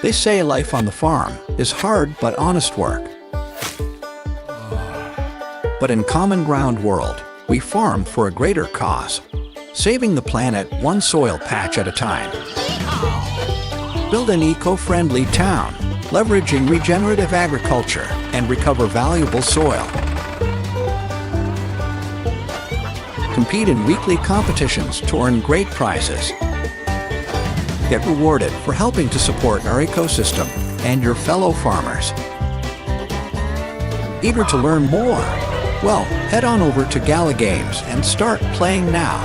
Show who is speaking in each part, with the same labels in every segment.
Speaker 1: They say life on the farm is hard but honest work. But in Common Ground World, we farm for a greater cause, saving the planet one soil patch at a time. Build an eco-friendly town, leveraging regenerative agriculture and recover valuable soil. Compete in weekly competitions to earn great prizes. Get rewarded for helping to support our ecosystem and your fellow farmers. Eager to learn more? Well, head on over to Gala Games and start playing now.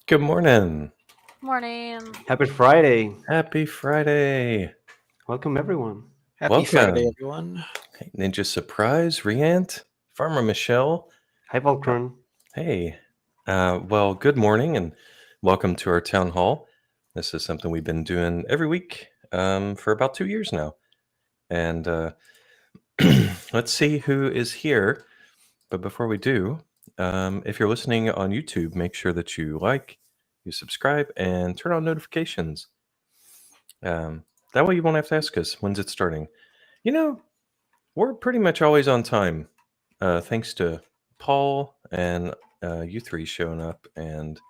Speaker 2: Good morning.
Speaker 3: Morning.
Speaker 4: Happy Friday.
Speaker 2: Happy Friday.
Speaker 4: Welcome, everyone.
Speaker 5: Happy
Speaker 2: Welcome.
Speaker 5: Friday, everyone.
Speaker 2: Hey, Ninja Surprise, Riant, Farmer Michelle.
Speaker 4: Hi, Voltron.
Speaker 2: Hey. Well, good morning and welcome to our town hall. This is something we've been doing every week for about 2 years now. And let's see who is here. But before we do, if you're listening on YouTube, make sure that you like, you subscribe, and turn on notifications. That way you won't have to ask us, when's it starting? You know, we're pretty much always on time, thanks to Paul and you three showing up and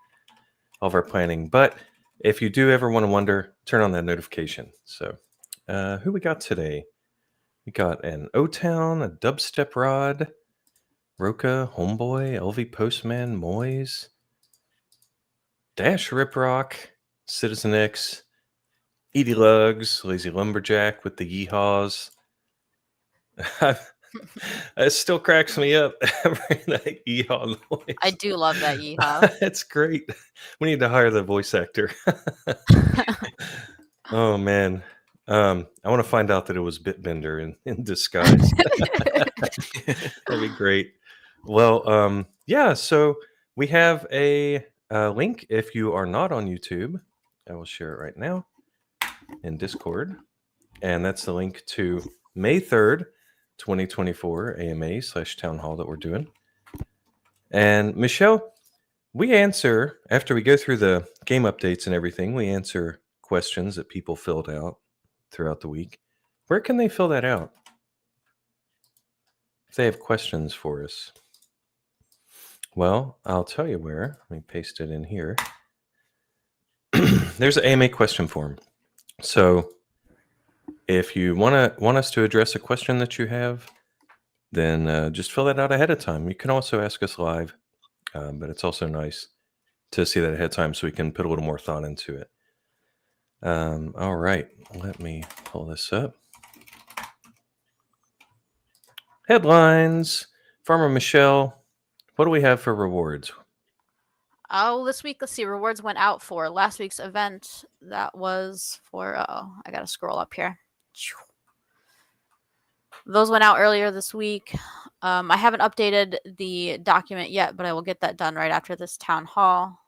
Speaker 2: all of our planning. But if you do ever want to wonder, turn on that notification. So who we got today? We got an O-Town, a Dubstep Rod, Roca, Homeboy, LV Postman, Moyes, Dash Riprock, Citizen X, Edie Lugs, Lazy Lumberjack with the yeehaws. It still cracks me up every that yeehaw noise.
Speaker 3: I do love that yeehaw.
Speaker 2: It's great. We need to hire the voice actor. Oh man. I want to find out that it was Bitbender in disguise. That'd be great. Well, yeah, so we have a link if you are not on YouTube. I will share it right now in Discord. And that's the link to May 3rd, 2024 AMA/town hall that we're doing. And Michelle, we answer, after we go through the game updates and everything, we answer questions that people filled out throughout the week. Where can they fill that out? If they have questions for us. Well, I'll tell you where. Let me paste it in here. There's an AMA question form. So if you want us to address a question that you have, then just fill that out ahead of time. You can also ask us live, but it's also nice to see that ahead of time so we can put a little more thought into it. All right, let me pull this up. Headlines. Farmer Michelle, what do we have for rewards?
Speaker 3: Oh, this week, let's see, rewards went out for last week's event. That was for, I got to scroll up here. Those went out earlier this week. I haven't updated the document yet, but I will get that done right after this town hall.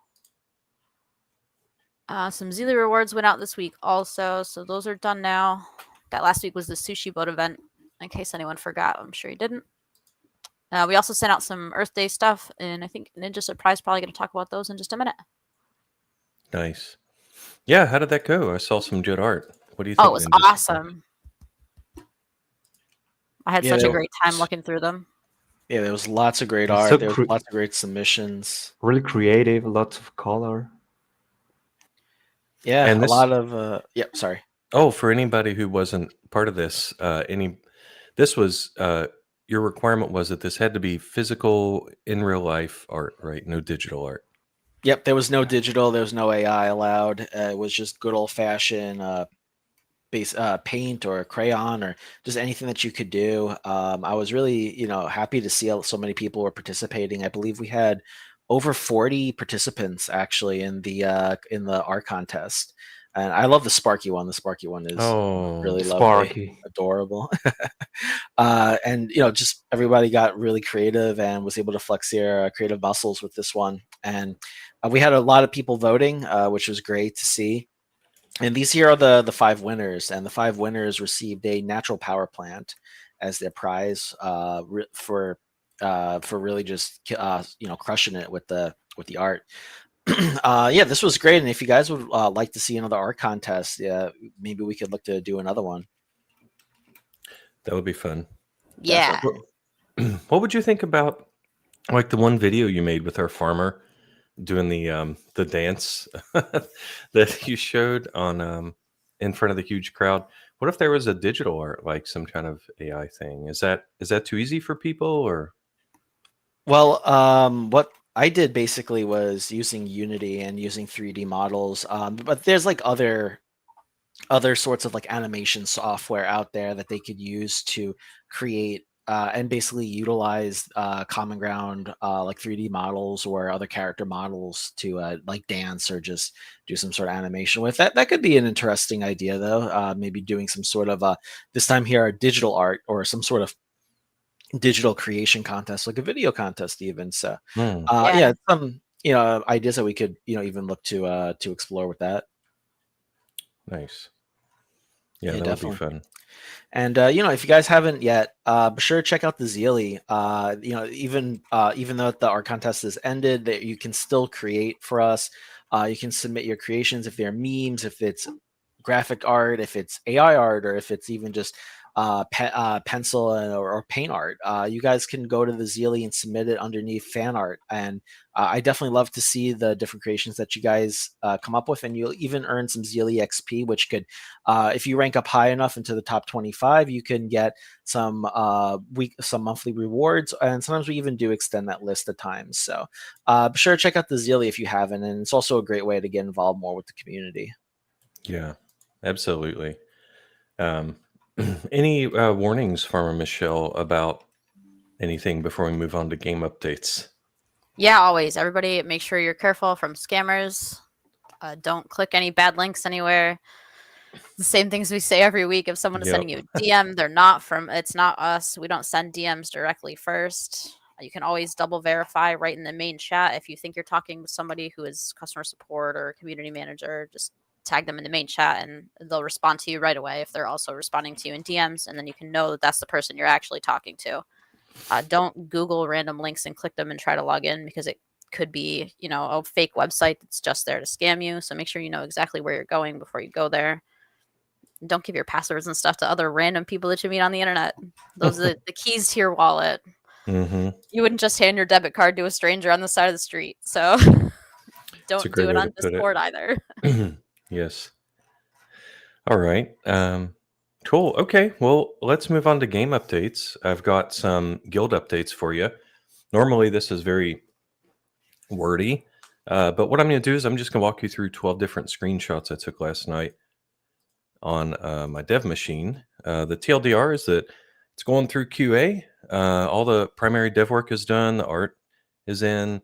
Speaker 3: Some Zealy rewards went out this week also, so those are done now. That last week was the sushi boat event, in case anyone forgot. I'm sure you didn't. We also sent out some Earth Day stuff, and I think Ninja Surprise probably going to talk about those in just a minute.
Speaker 2: Nice. Yeah, how did that go? I saw some good art. What do you think?
Speaker 3: Oh, it was awesome. I had such a great time looking through them.
Speaker 5: Yeah, there was lots of great art.
Speaker 4: So
Speaker 5: There was lots of great submissions.
Speaker 4: Really creative, lots of color.
Speaker 5: Yeah,
Speaker 2: And
Speaker 5: a
Speaker 2: this-
Speaker 5: lot of... sorry.
Speaker 2: Oh, for anybody who wasn't part of this, this was your requirement was that this had to be physical, in real life art, right? No digital art.
Speaker 5: Yep, there was no digital. There was no AI allowed. It was just good old-fashioned paint or crayon or just anything that you could do. I was really, happy to see so many people were participating. I believe we had over 40 participants actually in the art contest. And I love the Sparky one. The Sparky one is really lovely, adorable. And just everybody got really creative and was able to flex their creative muscles with this one. And we had a lot of people voting, which was great to see. And these here are the 5 winners, and the 5 winners received a natural power plant as their prize for really just crushing it with the art. Yeah, this was great. And if you guys would like to see another art contest, yeah, maybe we could look to do another one.
Speaker 2: That would be fun.
Speaker 3: Yeah.
Speaker 2: What would you think about like the one video you made with our farmer doing the dance that you showed on in front of the huge crowd? What if there was a digital art, like some kind of AI thing? Is that too easy for people, or?
Speaker 5: Well, what I did basically was using Unity and using 3D models, but there's like other sorts of like animation software out there that they could use to create and basically utilize common ground like 3D models or other character models to like dance or just do some sort of animation with that. That could be an interesting idea, though. Maybe doing some sort of this time here digital art or some sort of digital creation contest, like a video contest, even. So, yeah, some ideas that we could even look to explore with that.
Speaker 2: Nice. Yeah, that
Speaker 5: definitely
Speaker 2: would be fun.
Speaker 5: And if you guys haven't yet, be sure to check out the Zealy. Even though the art contest has ended, that you can still create for us. You can submit your creations if they're memes, if it's graphic art, if it's AI art, or if it's even just pencil or paint art. You guys can go to the Zealy and submit it underneath fan art. And I definitely love to see the different creations that you guys come up with. And you'll even earn some Zealy XP, which could, if you rank up high enough into the top 25, you can get some monthly rewards. And sometimes we even do extend that list at times. So be sure to check out the Zealy if you haven't. And it's also a great way to get involved more with the community.
Speaker 2: Yeah, absolutely. Any warnings, Farmer Michelle, about anything before we move on to game updates?
Speaker 3: Yeah, always. Everybody, make sure you're careful from scammers. Don't click any bad links anywhere. The same things we say every week. If someone is sending you a DM, it's not us. We don't send DMs directly first. You can always double verify right in the main chat. If you think you're talking with somebody who is customer support or community manager, just tag them in the main chat and they'll respond to you right away if they're also responding to you in DMs, and then you can know that that's the person you're actually talking to. Don't Google random links and click them and try to log in, because it could be, a fake website that's just there to scam you. So make sure you know exactly where you're going before you go there. Don't give your passwords and stuff to other random people that you meet on the internet. Those are the keys to your wallet.
Speaker 2: Mm-hmm.
Speaker 3: You wouldn't just hand your debit card to a stranger on the side of the street. So don't do it on Discord either.
Speaker 2: Yes. All right. Cool. Okay. Well, let's move on to game updates. I've got some guild updates for you. Normally, this is very wordy, but what I'm going to do is I'm just going to walk you through 12 different screenshots I took last night on my dev machine. The TLDR is that it's going through QA. All the primary dev work is done. The art is in.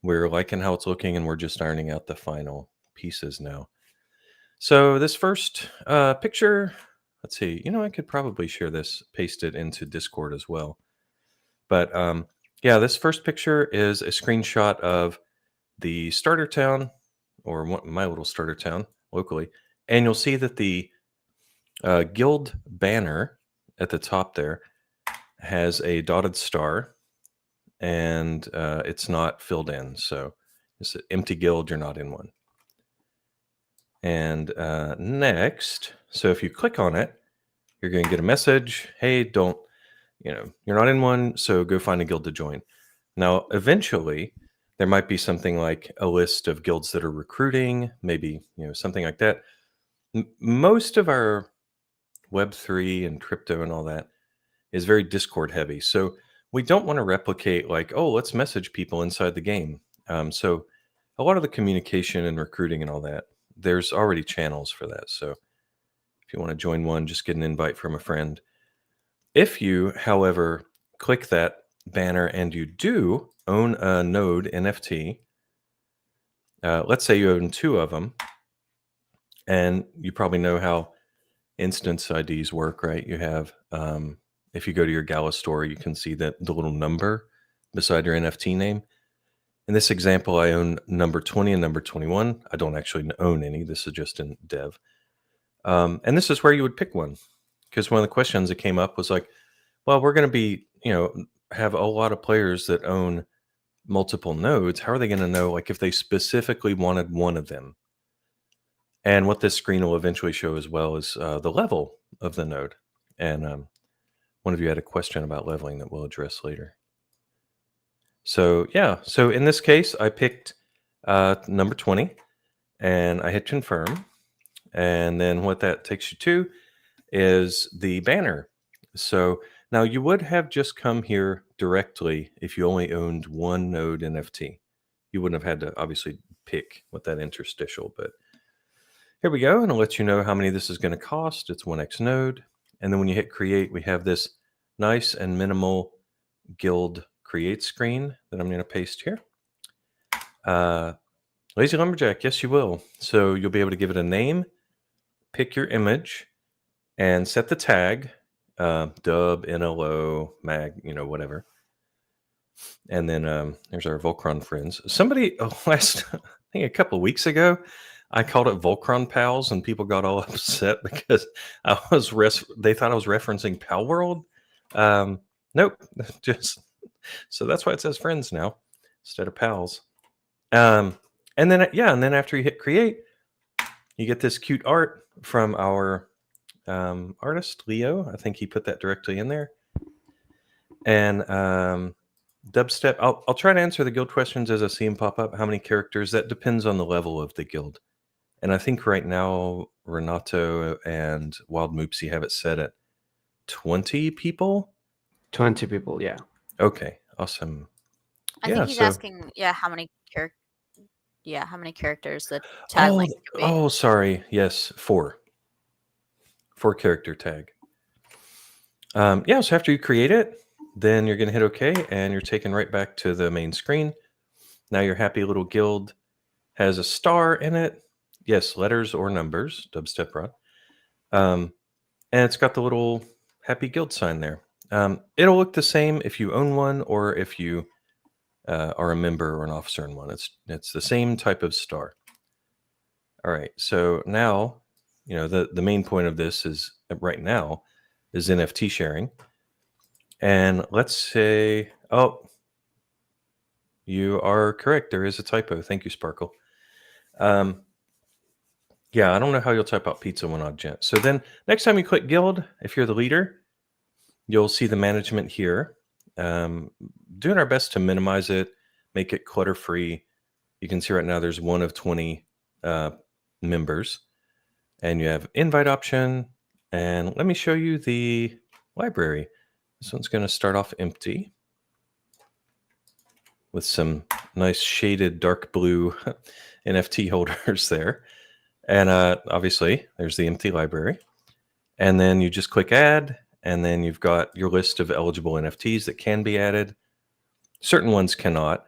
Speaker 2: We're liking how it's looking, and we're just ironing out the final pieces now. So this first picture, let's see, I could probably share this, paste it into Discord as well. But yeah, this first picture is a screenshot of the starter town, or my little starter town locally. And you'll see that the guild banner at the top there has a dotted star, and it's not filled in. So it's an empty guild, you're not in one. And next, so if you click on it, you're going to get a message. Hey, you're not in one, so go find a guild to join. Now, eventually, there might be something like a list of guilds that are recruiting, maybe, something like that. Most of our Web3 and crypto and all that is very Discord heavy. So we don't want to replicate like, oh, let's message people inside the game. So a lot of the communication and recruiting and all that, there's already channels for that. So if you want to join one, just get an invite from a friend. If you, however, click that banner and you do own a node NFT, let's say you own 2 of them, and you probably know how instance IDs work, right? You have, if you go to your Gala store, you can see that the little number beside your NFT name. In this example, I own number 20 and number 21. I don't actually own any. This is just in dev. And this is where you would pick one, because one of the questions that came up was like, well, we're going to be, have a lot of players that own multiple nodes. How are they going to know, like, if they specifically wanted one of them? And what this screen will eventually show as well is the level of the node. And one of you had a question about leveling that we'll address later. So yeah, so in this case, I picked number 20 and I hit confirm. And then what that takes you to is the banner. So now you would have just come here directly if you only owned one node NFT. You wouldn't have had to obviously pick with that interstitial, but here we go. And I'll let you know how many this is going to cost. It's 1x node. And then when you hit create, we have this nice and minimal guild create screen that I'm going to paste here. Lazy Lumberjack, yes, you will. So you'll be able to give it a name, pick your image, and set the tag, dub, NLO, mag, whatever. And then there's our Volcron friends. Somebody I think a couple of weeks ago, I called it Volcron Pals, and people got all upset because they thought I was referencing Pal World. Nope, just so that's why it says friends now instead of pals. And then after you hit create, you get this cute art from our artist Leo. I think he put that directly in there. And dubstep. I'll try to answer the guild questions as I see them pop up. How many characters? That depends on the level of the guild. And I think right now Renato and Wild Moopsy have it set at 20 people.
Speaker 4: 20 people, yeah.
Speaker 2: Okay, awesome.
Speaker 3: I think he's asking, how many characters the tag length could be.
Speaker 2: Oh, sorry. Yes, 4 character tag. So after you create it, then you're going to hit OK, and you're taken right back to the main screen. Now your happy little guild has a star in it. Yes, letters or numbers, Dubstep Rod. And it's got the little happy guild sign there. It'll look the same if you own one or if you are a member or an officer in one. It's the same type of star. All right, so now, the main point of this is right now is NFT sharing. And let's say, you are correct. There is a typo. Thank you, Sparkle. Yeah, I don't know how you'll type out pizza one odd gent. So then next time you click guild, if you're the leader, you'll see the management here. Doing our best to minimize it, make it clutter-free. You can see right now there's one of 20 members. And you have invite option. And let me show you the library. This one's going to start off empty with some nice shaded dark blue NFT holders there. And obviously, there's the empty library. And then you just click add, and then you've got your list of eligible NFTs that can be added. Certain ones cannot.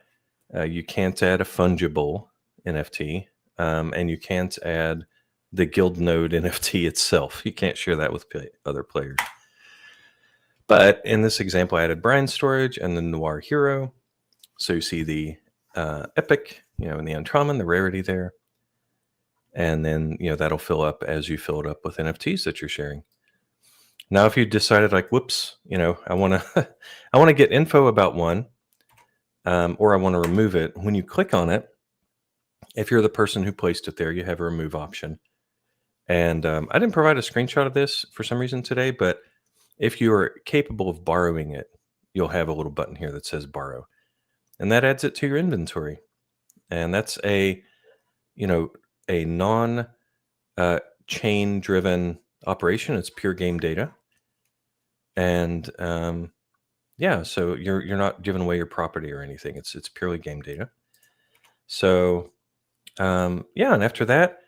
Speaker 2: You can't add a fungible NFT, and you can't add the guild node NFT itself. You can't share that with other players. But in this example, I added Brian Storage and the Noir Hero. So you see the epic, and the uncommon, the rarity there. And then, that'll fill up as you fill it up with NFTs that you're sharing. Now, if you decided like, whoops, I want to get info about one, or I want to remove it. When you click on it, if you're the person who placed it there, you have a remove option. And I didn't provide a screenshot of this for some reason today, but if you are capable of borrowing it, you'll have a little button here that says borrow. And that adds it to your inventory. And that's a non-chain driven operation. It's pure game data. And so you're not giving away your property or anything. It's purely game data. So and after that,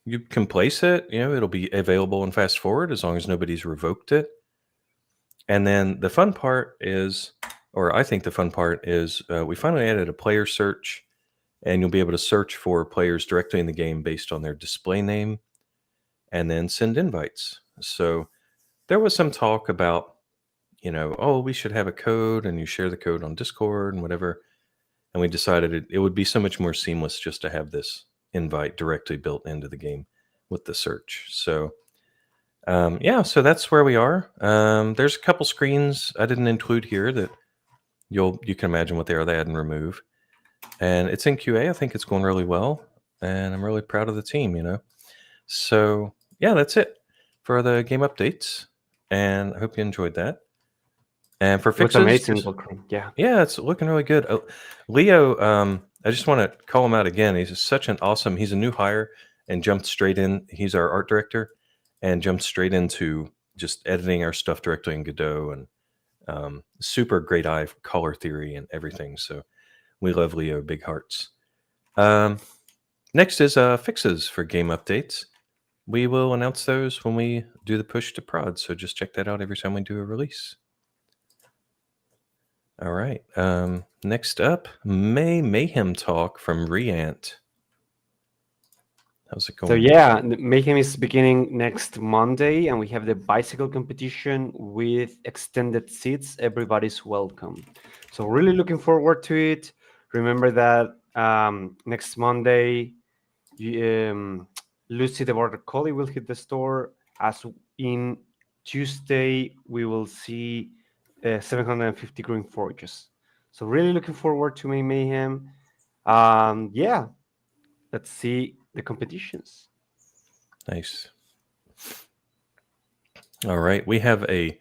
Speaker 2: you can place it. It'll be available in fast forward as long as nobody's revoked it. And then the fun part is, or I think the fun part is, we finally added a player search, and you'll be able to search for players directly in the game based on their display name, and then send invites. So there was some talk about, we should have a code, and you share the code on Discord and whatever. and we decided it would be so much more seamless just to have this invite directly built into the game with the search. So yeah, so that's where we are. There's a couple screens I didn't include here that you can imagine what they are. They add and remove, and it's in QA. I think it's going really well, and I'm really proud of the team. So yeah, that's it for the game updates, and I hope you enjoyed that. And for
Speaker 4: It was
Speaker 2: fixes,
Speaker 4: amazing, Volcron. Yeah.
Speaker 2: yeah, it's looking really good. Leo, I just want to call him out again. He's he's a new hire and jumped straight in. He's our art director and jumped straight into just editing our stuff directly in Godot, and super great eye for color theory and everything. So we love Leo, big hearts. Next is fixes for game updates. We will announce those when we do the push to prod. So just check that out every time we do a release. All right. Next up, Mayhem talk from Reant. How's it going?
Speaker 4: So yeah, the Mayhem is beginning next Monday, and we have the bicycle competition with extended seats. Everybody's welcome. So really looking forward to it. Remember that next Monday, Lucy the Border Collie will hit the store. As in Tuesday, we will see 750 green forges. So really looking forward to Mayhem. Yeah, let's see the competitions.
Speaker 2: Nice. All right. We have a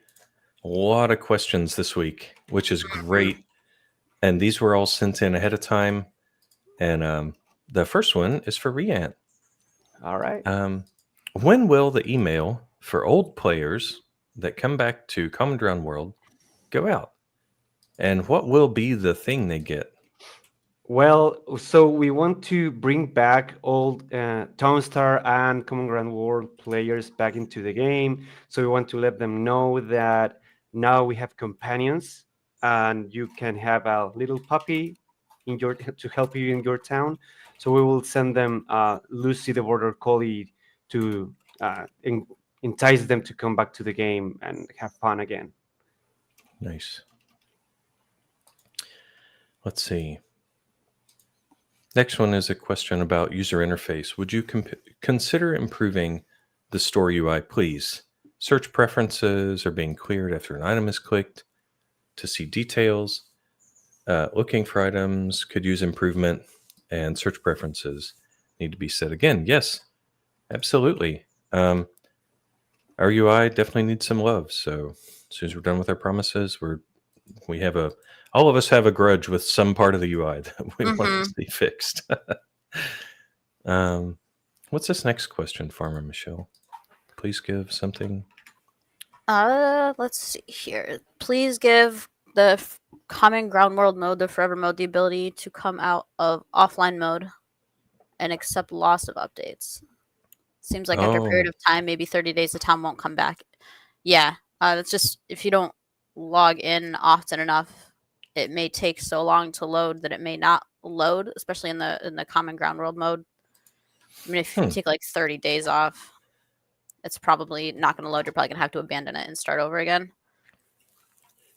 Speaker 2: lot of questions this week, which is great. And these were all sent in ahead of time. And the first one is for Rian.
Speaker 4: All right.
Speaker 2: When will the email for old players that come back to Common Ground World go out? And what will be the thing they get?
Speaker 4: Well, so we want to bring back old Townstar and Common Ground World players back into the game. So we want to let them know that now we have companions, and you can have a little puppy to help you in your town. So we will send them Lucy the Border Collie to entice them to come back to the game and have fun again.
Speaker 2: Nice. Let's see. Next one is a question about user interface. Would you consider improving the store UI, please? Search preferences are being cleared after an item is clicked. To see details, looking for items could use improvement, and search preferences need to be set again. Yes, absolutely. Our UI definitely needs some love. So as soon as we're done with our promises, all of us have a grudge with some part of the UI that we want to see fixed. What's this next question, Farmer Michelle? Please give something.
Speaker 3: Let's see here. Please give the Common Ground World mode, the Forever mode, the ability to come out of offline mode and accept loss of updates. Seems like after a period of time, maybe 30 days, the town won't come back. Yeah, it's just if you don't log in often enough, it may take so long to load that it may not load, especially in the Common Ground World mode. I mean, if you take like 30 days off, it's probably not going to load. You're probably going to have to abandon it and start over again.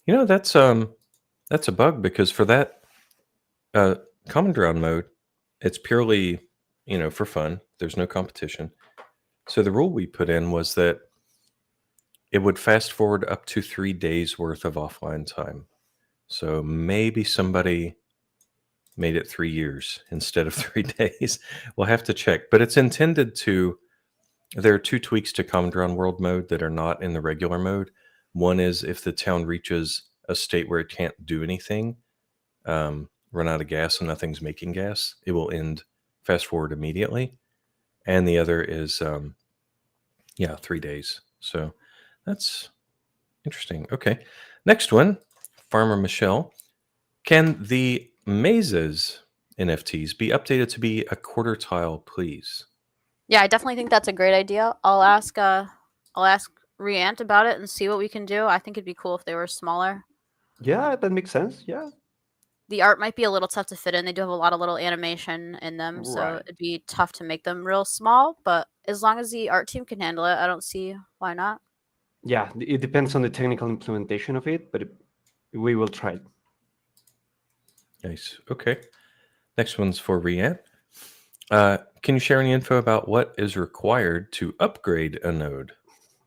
Speaker 2: That's a bug, because for that Common Ground mode, it's purely, for fun. There's no competition. So the rule we put in was that it would fast forward up to 3 days worth of offline time. So maybe somebody made it 3 years instead of 3 days. We'll have to check. But it's intended to... There are 2 tweaks to Common Ground World mode that are not in the regular mode. One is if the town reaches a state where it can't do anything, run out of gas and nothing's making gas, it will end fast forward immediately. And the other is, 3 days. So that's interesting. Okay. Next one, Farmer Michelle. Can the mazes NFTs be updated to be a quarter tile, please?
Speaker 3: Yeah, I definitely think that's a great idea. I'll ask Riant about it and see what we can do. I think it'd be cool if they were smaller.
Speaker 4: Yeah, that makes sense. Yeah.
Speaker 3: The art might be a little tough to fit in. They do have a lot of little animation in them, so
Speaker 4: Right.
Speaker 3: it'd be tough to make them real small. But as long as the art team can handle it, I don't see why not.
Speaker 4: Yeah, it depends on the technical implementation of it, but we will try it.
Speaker 2: Nice. Okay. Next one's for Riant. Can you share any info about what is required to upgrade a node?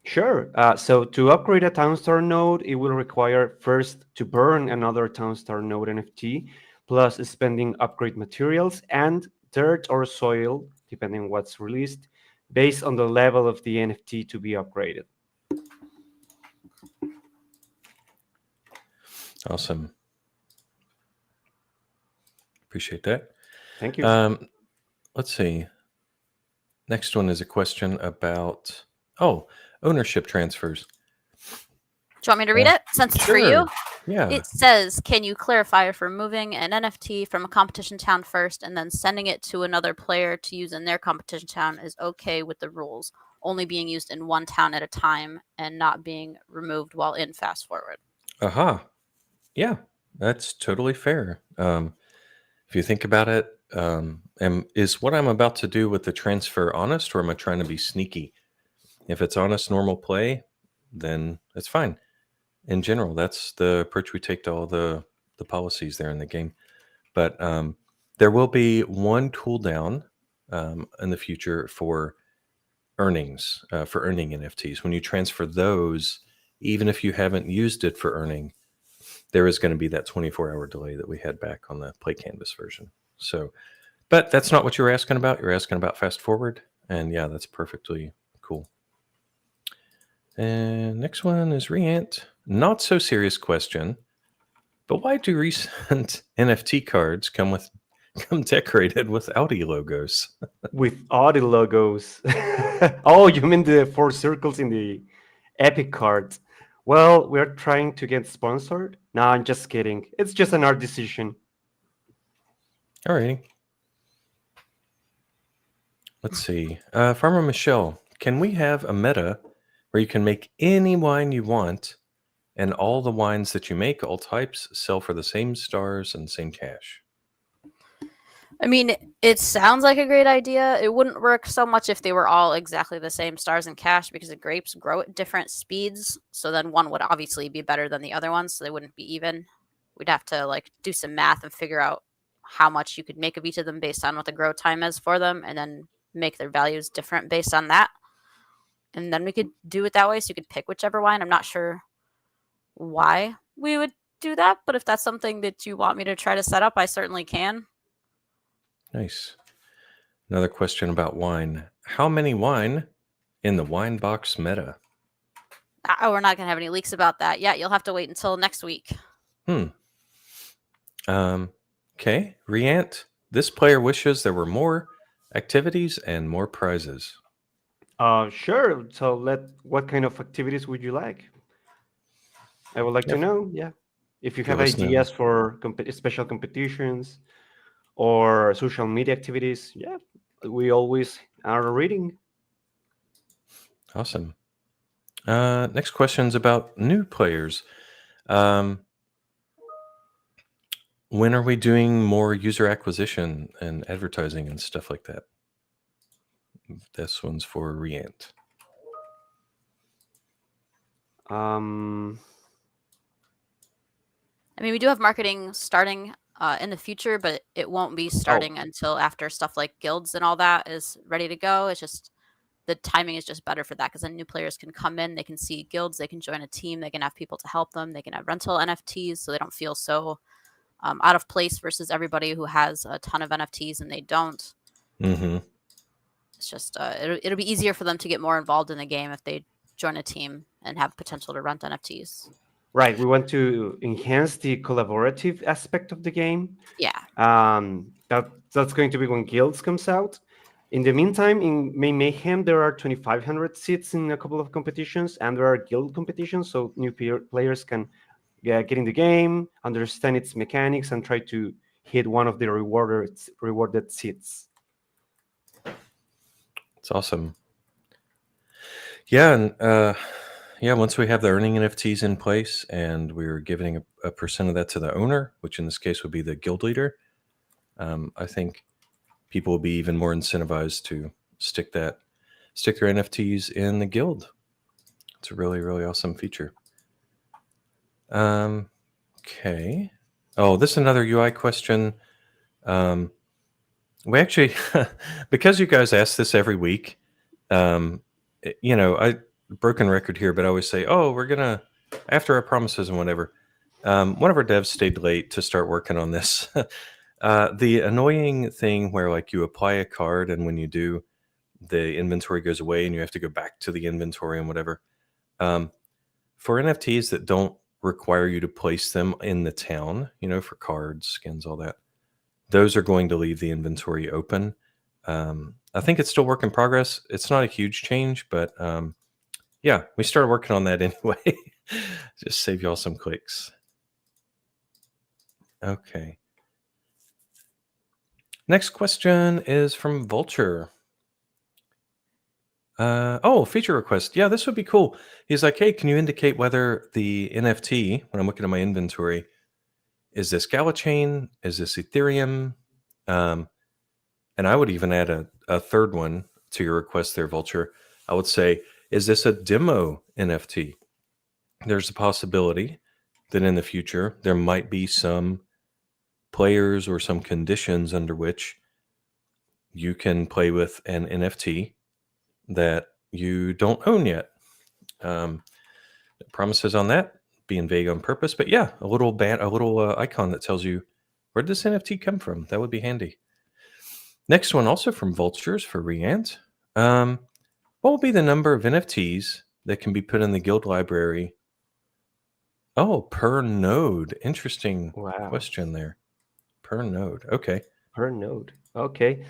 Speaker 4: Sure. So to upgrade a Townstar node, it will require first to burn another Townstar node NFT, plus spending upgrade materials and dirt or soil, depending on what's released, based on the level of the NFT to be upgraded.
Speaker 2: Awesome. Appreciate that.
Speaker 4: Thank you.
Speaker 2: Let's see. Next one is a question about ownership transfers.
Speaker 3: Do you want me to read it since it's for you?
Speaker 2: Sure. Yeah.
Speaker 3: It says, can you clarify if removing an NFT from a competition town first and then sending it to another player to use in their competition town is okay with the rules, only being used in one town at a time and not being removed while in fast forward?
Speaker 2: Aha. Yeah, that's totally fair. If you think about it, is what I'm about to do with the transfer honest, or am I trying to be sneaky? If it's honest, normal play, then it's fine. In general, that's the approach we take to all the policies there in the game. But there will be one cooldown in the future for earnings, for earning NFTs. When you transfer those, even if you haven't used it for earning, there is going to be that 24-hour delay that we had back on the play canvas version. So, but that's not what you were asking about. You're asking about fast forward. And yeah, that's perfectly cool. And next one is Riant. Not so serious question, but why do recent NFT cards come decorated with Audi logos?
Speaker 4: With Audi logos. Oh, you mean the 4 circles in the Epic card? Well, we're trying to get sponsored. No, I'm just kidding. It's just an art decision.
Speaker 2: Alrighty. Let's see. Farmer Michelle, can we have a meta where you can make any wine you want, and all the wines that you make, all types, sell for the same stars and same cash?
Speaker 3: I mean, it sounds like a great idea. It wouldn't work so much if they were all exactly the same stars and cash, because the grapes grow at different speeds. So then one would obviously be better than the other one, so they wouldn't be even. We'd have to like do some math and figure out how much you could make of each of them based on what the grow time is for them, and then make their values different based on that. And then we could do it that way, so you could pick whichever wine. I'm not sure why we would do that, but if that's something that you want me to try to set up, I certainly can.
Speaker 2: Nice. Another question about wine. How many wine in the wine box meta?
Speaker 3: Oh, we're not going to have any leaks about that yet. You'll have to wait until next week.
Speaker 2: Okay. Riant, this player wishes there were more activities and more prizes.
Speaker 4: Sure. So what kind of activities would you like? I would like to know. Yeah. If you have ideas for special competitions or social media activities, yeah, we always are reading.
Speaker 2: Awesome. Next question is about new players. When are we doing more user acquisition and advertising and stuff like that? This one's for Riant.
Speaker 3: I mean, we do have marketing starting in the future, but it won't be starting until after stuff like guilds and all that is ready to go. It's just the timing is just better for that, because then new players can come in, they can see guilds, they can join a team, they can have people to help them, they can have rental NFTs, so they don't feel so out of place versus everybody who has a ton of NFTs and they don't.
Speaker 2: Mm-hmm.
Speaker 3: It's just it'll be easier for them to get more involved in the game if they join a team and have potential to rent NFTs.
Speaker 4: Right. We want to enhance the collaborative aspect of the game.
Speaker 3: Yeah.
Speaker 4: That's going to be when guilds comes out. In the meantime, in Mayhem, there are 2,500 seats in a couple of competitions, and there are guild competitions, so new players can get in the game, understand its mechanics, and try to hit one of the rewarded seats.
Speaker 2: It's awesome. Yeah, and once we have the earning NFTs in place and we're giving a percent of that to the owner, which in this case would be the guild leader, I think people will be even more incentivized to stick their NFTs in the guild. It's a really, really awesome feature. Okay. Oh, this is another UI question. We actually, because you guys ask this every week, I broken record here, but I always say, oh, we're gonna after our promises and whatever. One of our devs stayed late to start working on this. The annoying thing where like you apply a card and when you do, the inventory goes away and you have to go back to the inventory and whatever. For NFTs that don't require you to place them in the town, for cards, skins, all that, those are going to leave the inventory open. I think it's still work in progress. It's not a huge change, but yeah, we started working on that anyway. Just save y'all some clicks. Okay. Next question is from Vulture. Feature request. Yeah, this would be cool. He's like, hey, can you indicate whether the NFT, when I'm looking at my inventory, is this GALACHAIN? Is this Ethereum? And I would even add a third one to your request there, Vulture. I would say, is this a demo NFT? There's a possibility that in the future there might be some players or some conditions under which you can play with an NFT that you don't own yet. Promises on that being vague on purpose, but yeah, a little icon that tells you where did this NFT come from. That would be handy. Next one, also from Vultures for Reant. What will be the number of NFTs that can be put in the guild library? Oh, per node. Interesting question there. Per node. Okay.
Speaker 4: Per node. Okay.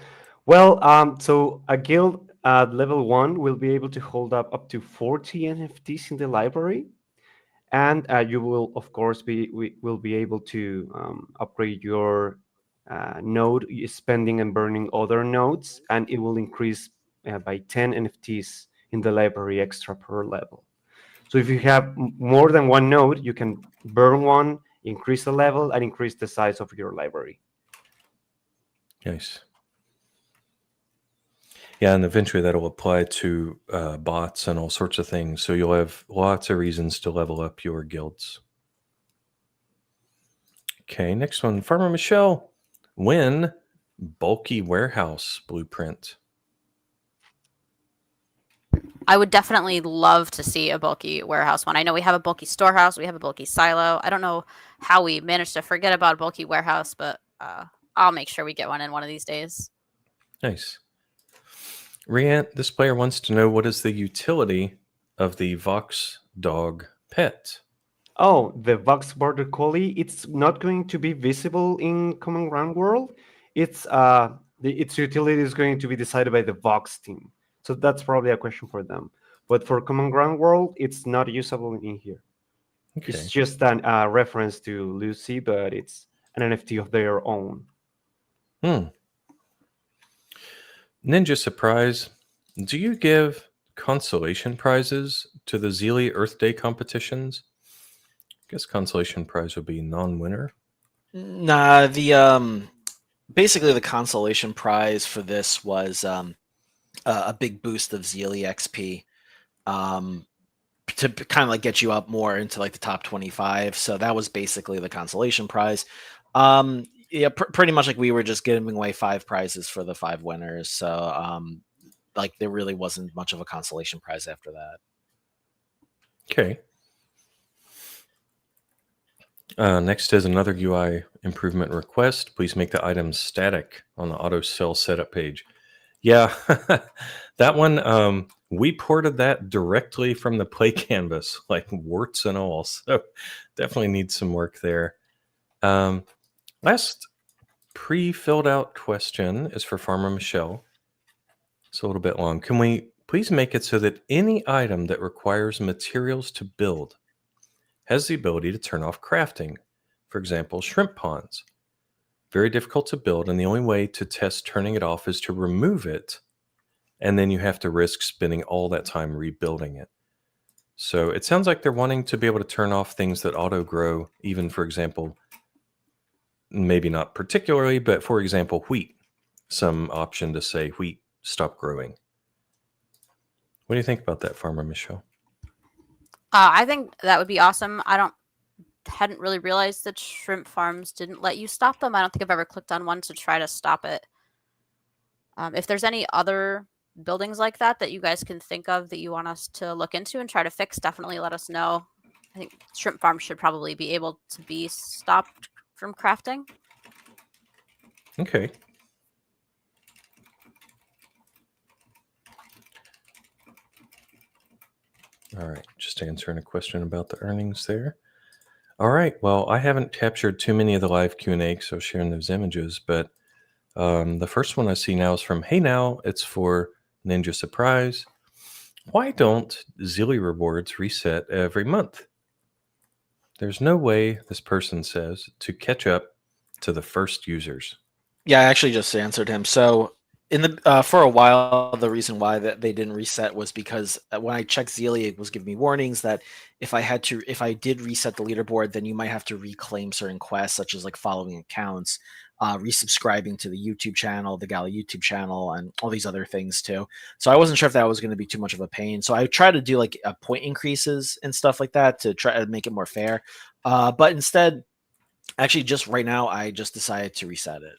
Speaker 4: Well, so a guild at level 1 will be able to hold up to 40 NFTs in the library. And you will, of course, will be able to upgrade your node, spending and burning other nodes, and it will increase by 10 NFTs in the library extra per level. So if you have more than one node, you can burn one, increase the level, and increase the size of your library.
Speaker 2: Nice. Yeah, and eventually that'll apply to bots and all sorts of things. So you'll have lots of reasons to level up your guilds. Okay, next one. Farmer Michelle. When bulky warehouse blueprint?
Speaker 3: I would definitely love to see a bulky warehouse one. I know we have a bulky storehouse. We have a bulky silo. I don't know how we managed to forget about a bulky warehouse, but I'll make sure we get one in one of these days.
Speaker 2: Nice. Riant, this player wants to know what is the utility of the Vox dog pet?
Speaker 4: Oh, the Vox Border Collie. It's not going to be visible in Common Ground World. Its utility is going to be decided by the Vox team. So that's probably a question for them. But for Common Ground World, it's not usable in here. Okay. It's just a reference to Lucy, but it's an NFT of their own.
Speaker 2: Ninja Surprise, do you give consolation prizes to the Zealy Earth Day competitions? I guess consolation prize would be non-winner.
Speaker 5: Nah, basically the consolation prize for this was a big boost of Zealy XP to kind of like get you up more into like the top 25. So that was basically the consolation prize. Yeah, pretty much like we were just giving away 5 prizes for the 5 winners. So like there really wasn't much of a consolation prize after that.
Speaker 2: Okay. Next is another UI improvement request. Please make the items static on the auto sell setup page. Yeah, that one, we ported that directly from the play canvas, like warts and all. So definitely needs some work there. Last pre-filled out question is for Farmer Michelle. It's a little bit long. Can we please make it so that any item that requires materials to build has the ability to turn off crafting? For example, shrimp ponds. Very difficult to build, and the only way to test turning it off is to remove it, and then you have to risk spending all that time rebuilding it. So it sounds like they're wanting to be able to turn off things that auto grow, even, for example, maybe not particularly, but for example, wheat. Some option to say, wheat, stop growing. What do you think about that, Farmer Michelle?
Speaker 3: I think that would be awesome. I don't hadn't really realized that shrimp farms didn't let you stop them. I don't think I've ever clicked on one to try to stop it. If there's any other buildings like that that you guys can think of that you want us to look into and try to fix, definitely let us know. I think shrimp farms should probably be able to be stopped from crafting.
Speaker 2: Okay. All right, just answering a question about the earnings there. All right, well, I haven't captured too many of the live Q&A, so sharing those images, but the first one I see now is from Hey Now. It's for Ninja Surprise. Why don't Zealy rewards reset every month? There's no way, this person says, to catch up to the first users.
Speaker 5: Yeah, I actually just answered him. So in the for a while, the reason why that they didn't reset was because when I checked Zealy, it was giving me warnings that if I did reset the leaderboard, then you might have to reclaim certain quests, such as like following accounts, resubscribing to the YouTube channel, the Gala YouTube channel, and all these other things too. So I wasn't sure if that was going to be too much of a pain. So I tried to do like point increases and stuff like that to try to make it more fair. But instead, actually, just right now, I just decided to reset it.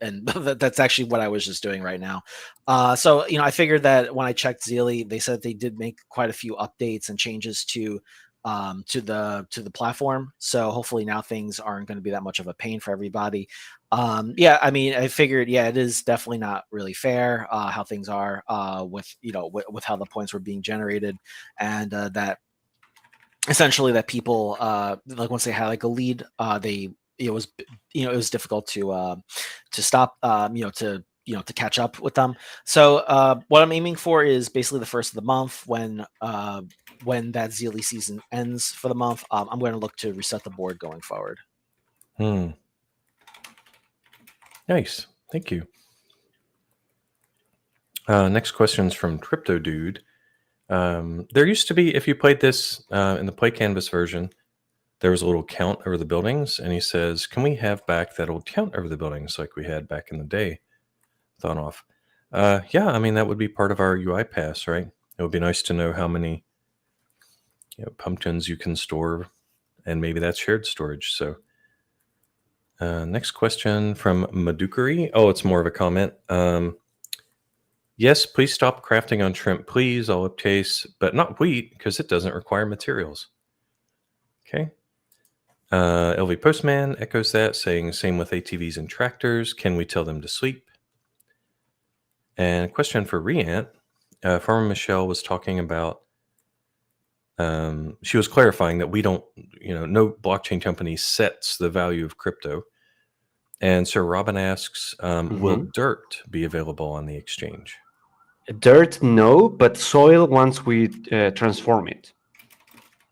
Speaker 5: And that's actually what I was just doing right now. So, I figured that when I checked Zealy, they said they did make quite a few updates and changes to the platform. So hopefully now things aren't going to be that much of a pain for everybody. Yeah, I mean, I figured, yeah, it is definitely not really fair how things are with how the points were being generated, and that essentially that people like once they had like a lead, it was difficult to stop to catch up with them. So what I'm aiming for is basically the first of the month when that Zealy season ends for the month. I'm going to look to reset the board going forward.
Speaker 2: Nice, thank you. Next question is from Crypto Dude. There used to be, if you played this in the Play Canvas version, there was a little count over the buildings, and he says, can we have back that old count over the buildings like we had back in the day? Thought off. Yeah, I mean, that would be part of our UI pass, right? It would be nice to know how many pumpkins you can store, and maybe that's shared storage. So next question from Madukari. Oh, it's more of a comment. Yes, please stop crafting on shrimp, please, all upcase, but not wheat because it doesn't require materials. Okay. LV Postman echoes that, saying same with ATVs and tractors. Can we tell them to sleep? And question for Reant. Farmer Michelle was talking about, she was clarifying that we don't, no blockchain company sets the value of crypto. And Sir Robin asks, will dirt be available on the exchange?
Speaker 4: Dirt, no, but soil once we transform it.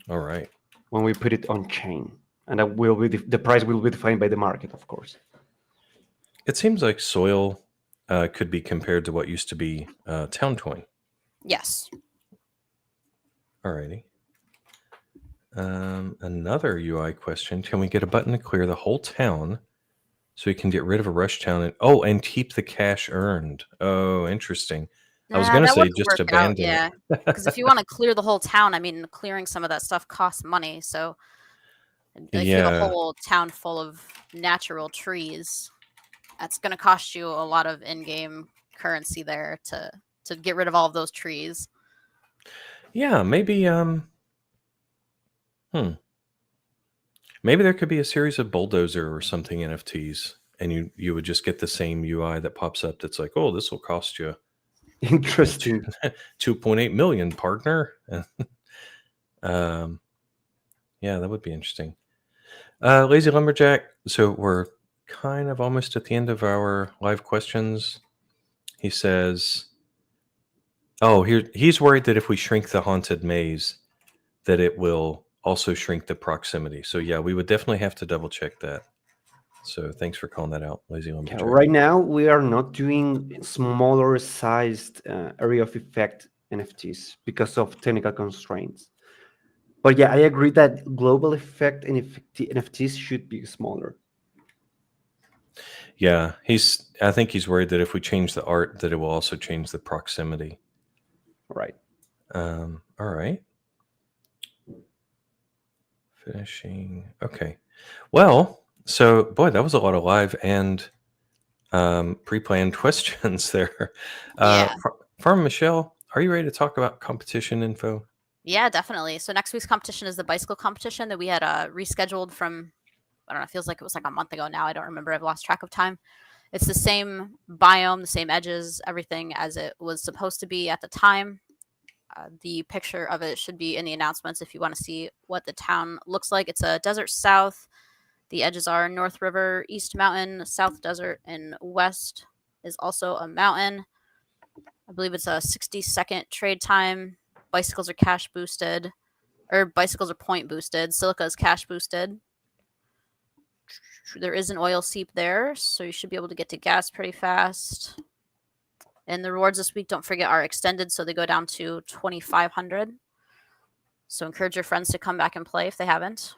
Speaker 2: All right.
Speaker 4: When we put it on chain. And that will be the price will be defined by the market, of course.
Speaker 2: It seems like soil could be compared to what used to be town coin.
Speaker 3: Yes.
Speaker 2: Alrighty. Another UI question. Can we get a button to clear the whole town so we can get rid of a rush town and keep the cash earned? Oh, interesting. I was going to say just abandon
Speaker 3: it. Yeah, because if you want to clear the whole town, I mean, clearing some of that stuff costs money. So if you have a whole town full of natural trees, that's going to cost you a lot of in-game currency there to get rid of all of those trees.
Speaker 2: Yeah, maybe maybe there could be a series of bulldozer or something NFTs, and you would just get the same UI that pops up that's like, oh, this will cost you
Speaker 4: interesting
Speaker 2: 2.8 million, partner. Yeah, that would be interesting. Lazy Lumberjack, so we're kind of almost at the end of our live questions. He says, he's worried that if we shrink the haunted maze, that it will also shrink the proximity. So yeah, we would definitely have to double check that. So thanks for calling that out, Lazy Lumberjack.
Speaker 4: Yeah, right now, we are not doing smaller sized area of effect NFTs because of technical constraints. But yeah, I agree that global effect NFTs should be smaller.
Speaker 2: Yeah, I think he's worried that if we change the art, that it will also change the proximity.
Speaker 4: Right.
Speaker 2: All right. Finishing. Okay. Well, so boy, that was a lot of live and pre-planned questions there.
Speaker 3: Yeah.
Speaker 2: Farm Michelle, are you ready to talk about competition info?
Speaker 3: Yeah, definitely. So next week's competition is the bicycle competition that we had rescheduled from, I don't know, it feels like it was like a month ago now. I don't remember. I've lost track of time. It's the same biome, the same edges, everything as it was supposed to be at the time. The picture of it should be in the announcements if you want to see what the town looks like. It's a desert south. The edges are North River, East Mountain, South Desert, and West is also a mountain. I believe it's a 60-second trade time. Bicycles are cash boosted, or bicycles are point boosted. Silica is cash boosted. There is an oil seep there, so you should be able to get to gas pretty fast. And the rewards this week, don't forget, are extended, so they go down to 2,500. So encourage your friends to come back and play if they haven't.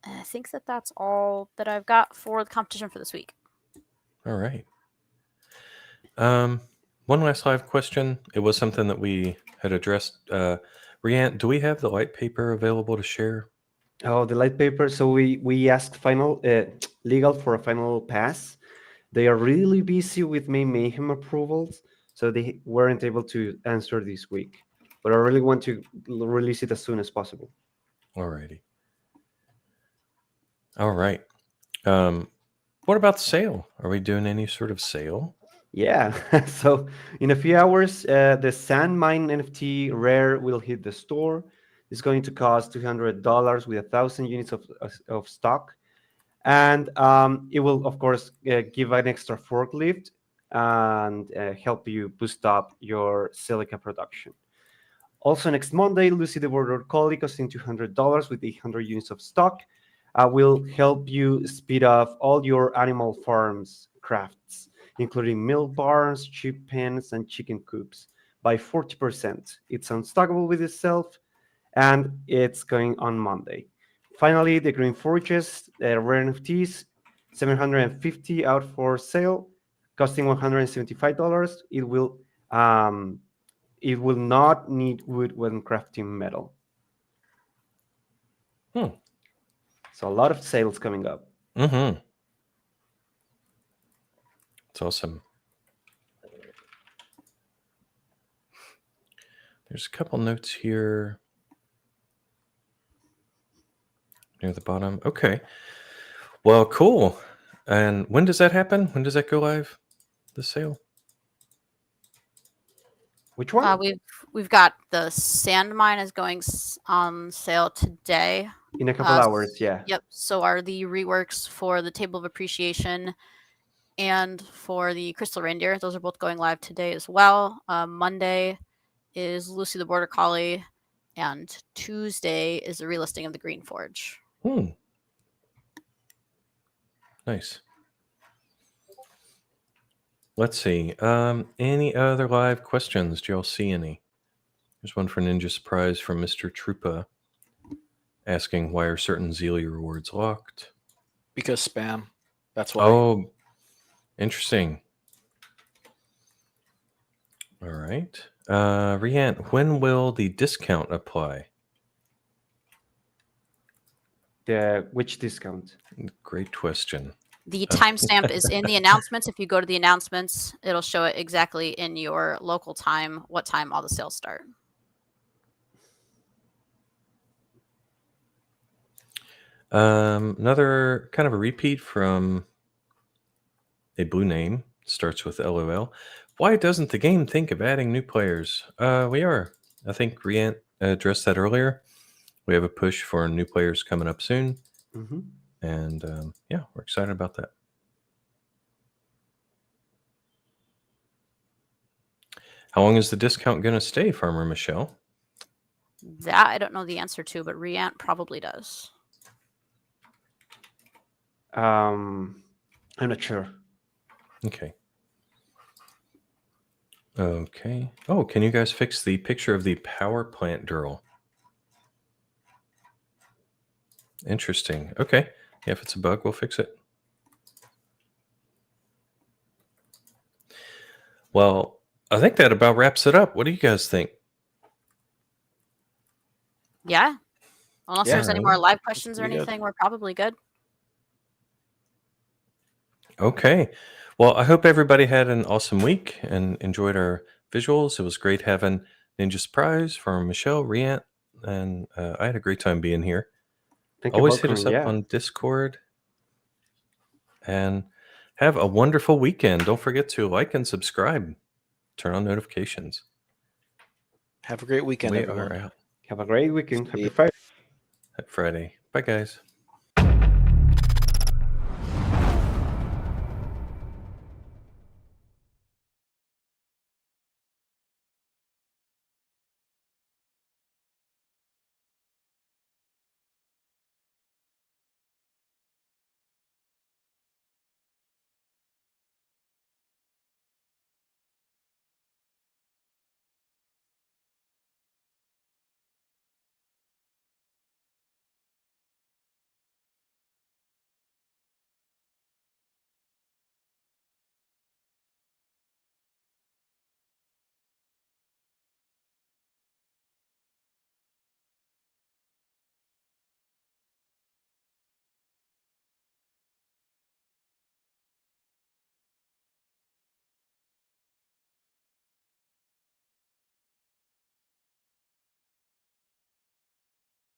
Speaker 3: And I think that that's all that I've got for the competition for this week.
Speaker 2: All right. One last live question. It was something that we had addressed. Riant, do we have the light paper available to share?
Speaker 4: Oh, the light paper. So we asked final legal for a final pass. They are really busy with Mayhem approvals, so they weren't able to answer this week. But I really want to release it as soon as possible.
Speaker 2: Alrighty. All right. What about the sale? Are we doing any sort of sale?
Speaker 4: Yeah. So in a few hours, the Sand Mine NFT rare will hit the store. It's going to cost $200 with 1,000 units of stock. And it will, of course, give an extra forklift and help you boost up your silica production. Also, next Monday, Lucy the Border Collie, costing $200 with 800 units of stock, will help you speed up all your animal farms crafts, including milk barns, sheep pens, and chicken coops, by 40%. It's unstockable with itself, and it's going on Monday. Finally, the Green Forges, rare NFTs, 750 out for sale, costing $175. It will not need wood when crafting metal. So a lot of sales coming up.
Speaker 2: Mm-hmm. It's awesome. There's a couple notes here near the bottom. Okay. Well, cool. And when does that happen? When does that go live? The sale?
Speaker 4: Which one?
Speaker 3: We've got the Sand Mine is going on sale today.
Speaker 4: In a couple hours, yeah.
Speaker 3: Yep. So are the reworks for the Table of Appreciation and for the Crystal Reindeer. Those are both going live today as well. Monday is Lucy the Border Collie, and Tuesday is the relisting of the Green Forge.
Speaker 2: Nice. Let's see. Any other live questions? Do y'all see any? There's one for Ninja Surprise from Mr. Trupa asking, why are certain Zealy rewards locked?
Speaker 5: Because spam. That's why.
Speaker 2: Oh, interesting. All right. Riant, when will the discount apply?
Speaker 4: Which discount?
Speaker 2: Great question.
Speaker 3: The timestamp is in the announcements. If you go to the announcements, it'll show it exactly in your local time, what time all the sales start.
Speaker 2: Another kind of a repeat from a blue name, starts with LOL. Why doesn't the game think of adding new players? We are. I think Riant addressed that earlier. We have a push for new players coming up soon.
Speaker 4: Mm-hmm.
Speaker 2: And yeah, we're excited about that. How long is the discount going to stay, Farmer Michelle?
Speaker 3: That I don't know the answer to, but Riant probably does.
Speaker 4: I'm not sure.
Speaker 2: Okay. Okay. Oh, can you guys fix the picture of the power plant drill? Interesting. Okay. Yeah, if it's a bug, we'll fix it. Well, I think that about wraps it up. What do you guys think?
Speaker 3: Yeah. Unless
Speaker 5: Yeah.
Speaker 3: there's any more live questions or
Speaker 5: pretty good.
Speaker 3: anything, we're probably good.
Speaker 2: Okay. Well, I hope everybody had an awesome week and enjoyed our visuals. It was great having Ninja Surprise from Michelle, Riant, and I had a great time being here.
Speaker 4: Thank you
Speaker 2: Always
Speaker 4: for
Speaker 2: hit us
Speaker 4: coming.
Speaker 2: up
Speaker 4: Yeah.
Speaker 2: on Discord. And have a wonderful weekend. Don't forget to like and subscribe. Turn on notifications.
Speaker 5: Have a great weekend,
Speaker 2: We
Speaker 5: everyone.
Speaker 2: are out.
Speaker 4: Have a great weekend.
Speaker 5: See
Speaker 4: Happy
Speaker 5: ya.
Speaker 4: Friday.
Speaker 2: Happy Friday. Bye, guys.